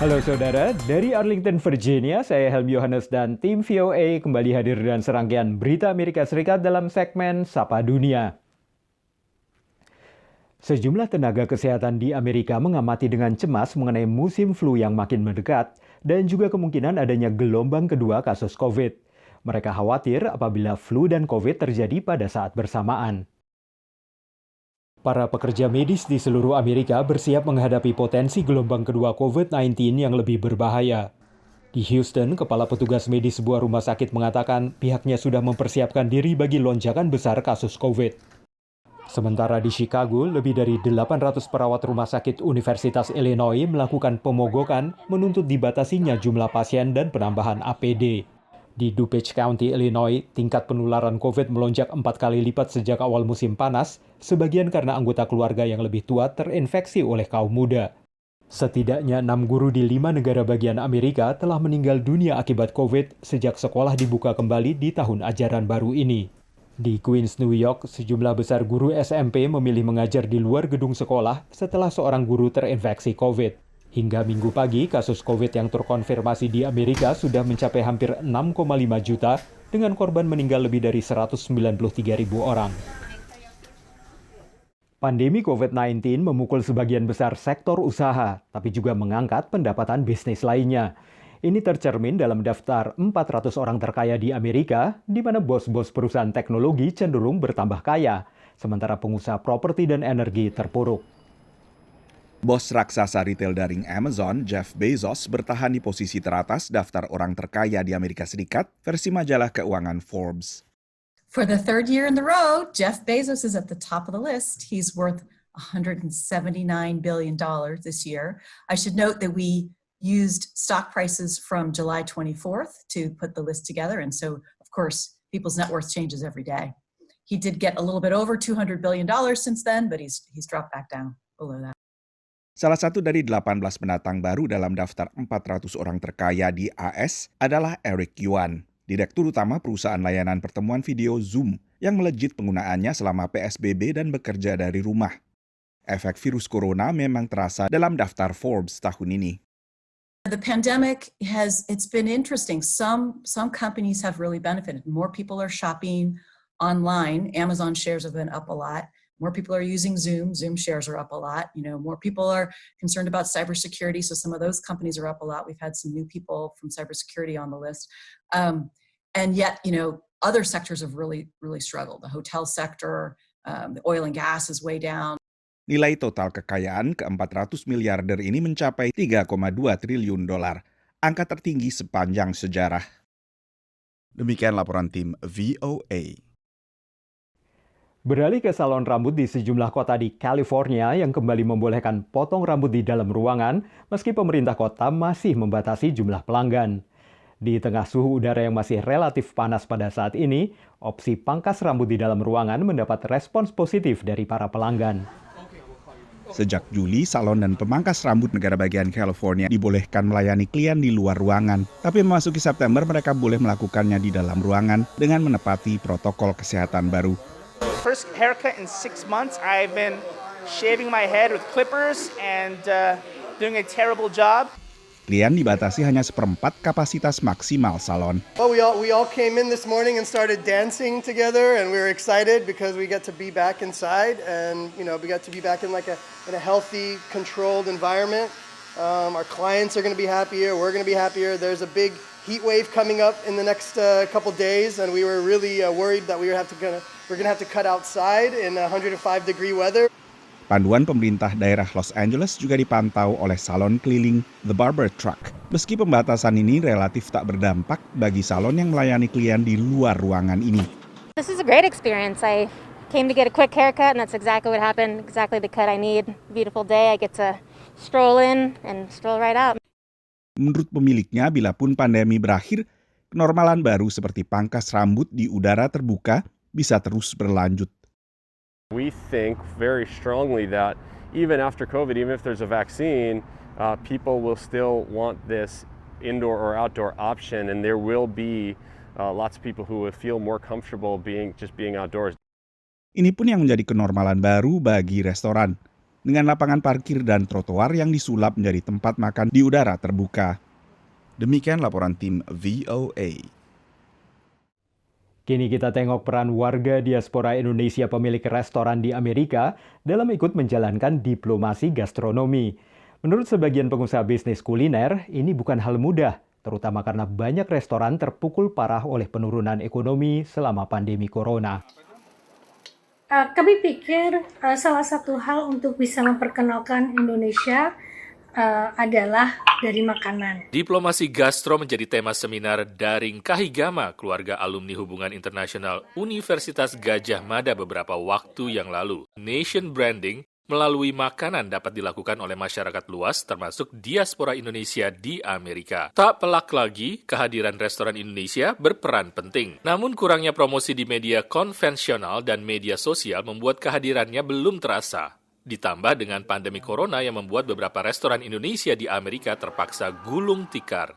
Halo saudara, dari Arlington, Virginia, saya Helmi Yohanes dan tim VOA kembali hadir dengan serangkaian berita Amerika Serikat dalam segmen Sapa Dunia. Sejumlah tenaga kesehatan di Amerika mengamati dengan cemas mengenai musim flu yang makin mendekat dan juga kemungkinan adanya gelombang kedua kasus COVID. Mereka khawatir apabila flu dan COVID terjadi pada saat bersamaan. Para pekerja medis di seluruh Amerika bersiap menghadapi potensi gelombang kedua COVID-19 yang lebih berbahaya. Di Houston, kepala petugas medis sebuah rumah sakit mengatakan pihaknya sudah mempersiapkan diri bagi lonjakan besar kasus COVID. Sementara di Chicago, lebih dari 800 perawat rumah sakit Universitas Illinois melakukan pemogokan menuntut dibatasinya jumlah pasien dan penambahan APD. Di DuPage County, Illinois, tingkat penularan COVID melonjak 4 kali lipat sejak awal musim panas, sebagian karena anggota keluarga yang lebih tua terinfeksi oleh kaum muda. Setidaknya 6 guru di 5 negara bagian Amerika telah meninggal dunia akibat COVID sejak sekolah dibuka kembali di tahun ajaran baru ini. Di Queens, New York, sejumlah besar guru SMP memilih mengajar di luar gedung sekolah setelah seorang guru terinfeksi COVID. Hingga minggu pagi, kasus COVID yang terkonfirmasi di Amerika sudah mencapai hampir 6,5 juta dengan korban meninggal lebih dari 193.000 orang. Pandemi COVID-19 memukul sebagian besar sektor usaha, tapi juga mengangkat pendapatan bisnis lainnya. Ini tercermin dalam daftar 400 orang terkaya di Amerika, di mana bos-bos perusahaan teknologi cenderung bertambah kaya, sementara pengusaha properti dan energi terpuruk. Bos raksasa retail daring Amazon, Jeff Bezos, bertahan di posisi teratas daftar orang terkaya di Amerika Serikat versi majalah keuangan Forbes. For the third year in the row, Jeff Bezos is at the top of the list. He's worth $179 billion this year. I should note that we used stock prices from July 24th to put the list together. And so, of course, people's net worth changes every day. He did get a little bit over $200 billion since then, but he's dropped back down below that. Salah satu dari 18 pendatang baru dalam daftar 400 orang terkaya di AS adalah Eric Yuan, direktur utama perusahaan layanan pertemuan video Zoom yang melejit penggunaannya selama PSBB dan bekerja dari rumah. Efek virus corona memang terasa dalam daftar Forbes tahun ini. The pandemic it's been interesting. Some companies have really benefited. More people are shopping online. Amazon shares have been up a lot. More people are using Zoom. Zoom shares are up a lot. More people are concerned about cybersecurity. So some of those companies are up a lot. We've had some new people from cybersecurity on the list. And yet, other sectors have really, really struggled. The hotel sector, the oil and gas is way down. Nilai total kekayaan ke-400 miliarder ini mencapai 3,2 triliun dolar, angka tertinggi sepanjang sejarah. Demikian laporan tim VOA. Beralih ke salon rambut di sejumlah kota di California yang kembali membolehkan potong rambut di dalam ruangan, meski pemerintah kota masih membatasi jumlah pelanggan. Di tengah suhu udara yang masih relatif panas pada saat ini, opsi pangkas rambut di dalam ruangan mendapat respons positif dari para pelanggan. Sejak Juli, salon dan pemangkas rambut negara bagian California dibolehkan melayani klien di luar ruangan. Tapi memasuki September, mereka boleh melakukannya di dalam ruangan dengan menepati protokol kesehatan baru. First haircut in 6 months. I've been shaving my head with clippers and doing a terrible job. Klien dibatasi hanya seperempat kapasitas maksimal salon. Well, we all came in this morning and started dancing together, and we were excited because we get to be back inside, and we got to be back in in a healthy, controlled environment. Our clients are going to be happier. We're going to be happier. There's a big heat wave coming up in the next couple days, and we were really worried that we're going to have to cut outside in 105-degree weather. Panduan pemerintah daerah Los Angeles juga dipantau oleh salon keliling The Barber Truck. Meski pembatasan ini relatif tak berdampak bagi salon yang melayani klien di luar ruangan ini. This is a great experience. I came to get a quick haircut and that's exactly what happened. Exactly the cut I need. Beautiful day. I get to stroll in and stroll right out. Menurut pemiliknya, bila pun pandemi berakhir, kenormalan baru seperti pangkas rambut di udara terbuka bisa terus berlanjut. We think very strongly that even after COVID, even if there's a vaccine, people will still want this indoor or outdoor option, and there will be lots of people who will feel more comfortable being outdoors. Ini pun yang menjadi kenormalan baru bagi restoran. dengan lapangan parkir dan trotoar yang disulap menjadi tempat makan di udara terbuka. Demikian laporan tim VOA. Kini kita tengok peran warga diaspora Indonesia pemilik restoran di Amerika dalam ikut menjalankan diplomasi gastronomi. Menurut sebagian pengusaha bisnis kuliner, ini bukan hal mudah, terutama karena banyak restoran terpukul parah oleh penurunan ekonomi selama pandemi corona. Kami pikir salah satu hal untuk bisa memperkenalkan Indonesia adalah dari makanan. Diplomasi gastro menjadi tema seminar daring Kahigama, keluarga alumni hubungan internasional Universitas Gadjah Mada beberapa waktu yang lalu. Nation branding melalui makanan dapat dilakukan oleh masyarakat luas termasuk diaspora Indonesia di Amerika. Tak pelak lagi, kehadiran restoran Indonesia berperan penting. Namun kurangnya promosi di media konvensional dan media sosial membuat kehadirannya belum terasa. Ditambah dengan pandemi corona yang membuat beberapa restoran Indonesia di Amerika terpaksa gulung tikar.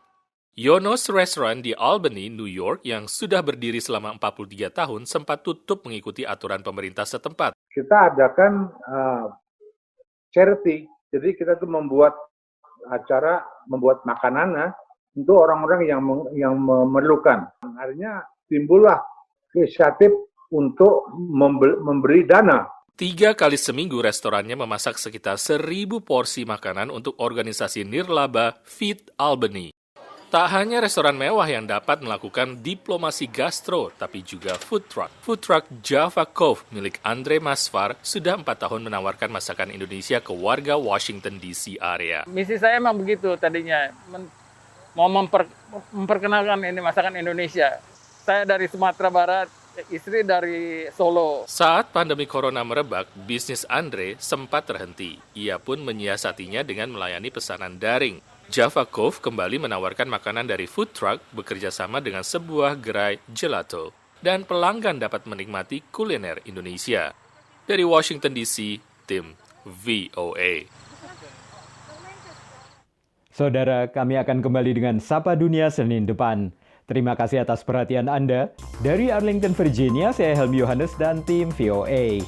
Yonos Restaurant di Albany, New York yang sudah berdiri selama 43 tahun sempat tutup mengikuti aturan pemerintah setempat. Kita adakan charity, jadi kita tuh membuat acara, membuat makanan untuk orang-orang yang memerlukan. Akhirnya timbullah inisiatif untuk memberi dana. 3 kali seminggu restorannya memasak sekitar 1.000 porsi makanan untuk organisasi nirlaba Feed Albany. Tak hanya restoran mewah yang dapat melakukan diplomasi gastro, tapi juga food truck. Food truck Java Cove milik Andre Masfar sudah 4 tahun menawarkan masakan Indonesia ke warga Washington DC area. Misi saya emang begitu tadinya, mau memperkenalkan ini masakan Indonesia. Saya dari Sumatera Barat, istri dari Solo. Saat pandemi corona merebak, bisnis Andre sempat terhenti. Ia pun menyiasatinya dengan melayani pesanan daring. Java Cove kembali menawarkan makanan dari food truck bekerja sama dengan sebuah gerai gelato. Dan pelanggan dapat menikmati kuliner Indonesia. Dari Washington DC, tim VOA. Saudara, kami akan kembali dengan Sapa Dunia Senin depan. Terima kasih atas perhatian Anda. Dari Arlington, Virginia, saya Helmi Yohanes dan tim VOA.